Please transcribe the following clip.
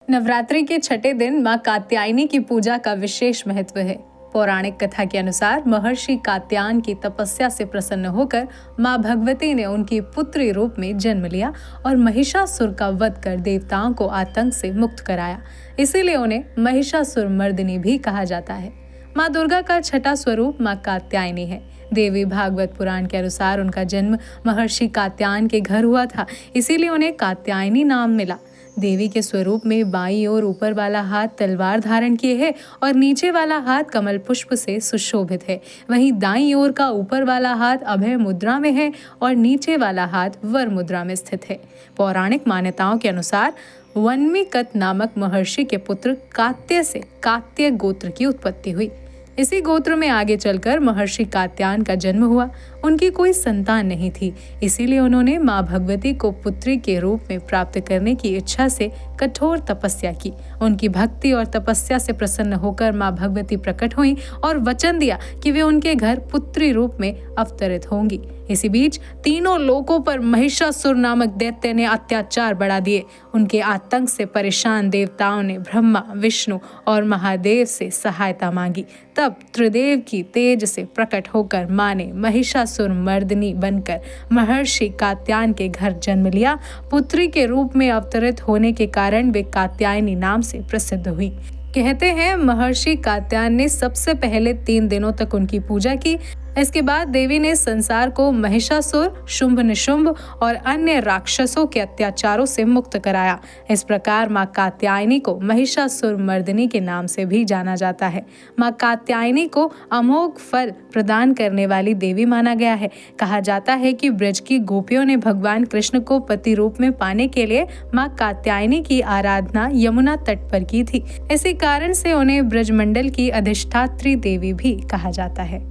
नवरात्रि के छठे दिन मां कात्यायनी की पूजा का विशेष महत्व है। पौराणिक कथा के अनुसार महर्षि कात्यायन की तपस्या से प्रसन्न होकर मां भगवती ने उनकी पुत्री रूप में जन्म लिया और महिषासुर का वध कर देवताओं को आतंक से मुक्त कराया। इसीलिए उन्हें महिषासुर मर्दिनी भी कहा जाता है। मां दुर्गा का छठा स्वरूप मां कात्यायनी है। देवी भागवत पुराण के अनुसार उनका जन्म महर्षि कात्यायन के घर हुआ था, इसीलिए उन्हें कात्यायनी नाम मिला। देवी के स्वरूप में बाईं ओर ऊपर वाला हाथ तलवार धारण किए है और नीचे वाला हाथ कमल पुष्प से सुशोभित है। वहीं दाईं ओर का ऊपर वाला हाथ अभय मुद्रा में है और नीचे वाला हाथ वर मुद्रा में स्थित है। पौराणिक मान्यताओं के अनुसार वन्मीकत नामक महर्षि के पुत्र कात्य से कात्य गोत्र की उत्पत्ति हुई। इसी गोत्र में आगे चलकर महर्षि कात्यायन का जन्म हुआ। उनकी कोई संतान नहीं थी, इसीलिए उन्होंने मां भगवती को पुत्री के रूप में प्राप्त करने की इच्छा से कठोर तपस्या की। उनकी भक्ति और तपस्या से प्रसन्न होकर मां भगवती प्रकट हुई और वचन दिया कि वे उनके घर पुत्री रूप में अवतरित होंगी। इसी बीच तीनों लोकों पर महिषासुर नामक दैत्य ने अत्याचार बढ़ा दिए। उनके आतंक से परेशान देवताओं ने ब्रह्मा, विष्णु और महादेव से सहायता मांगी। तब त्रिदेव की तेज से प्रकट होकर मां ने महिषासुर मर्दिनी बनकर महर्षि कात्यायन के घर जन्म लिया। पुत्री के रूप में अवतरित होने के कारण वे कात्यायनी नाम से प्रसिद्ध हुई। कहते हैं महर्षि कात्यायन ने सबसे पहले 3 दिनों तक उनकी पूजा की। इसके बाद देवी ने संसार को महिषासुर, शुंभ निशुंभ और अन्य राक्षसों के अत्याचारों से मुक्त कराया। इस प्रकार मां कात्यायनी को महिषासुर मर्दिनी के नाम से भी जाना जाता है। मां कात्यायनी को अमोघ फल प्रदान करने वाली देवी माना गया है। कहा जाता है कि ब्रज की गोपियों ने भगवान कृष्ण को पति रूप में पाने के लिए मां कात्यायनी की आराधना यमुना तट पर की थी। इसी कारण से उन्हें ब्रजमंडल की अधिष्ठात्री देवी भी कहा जाता है।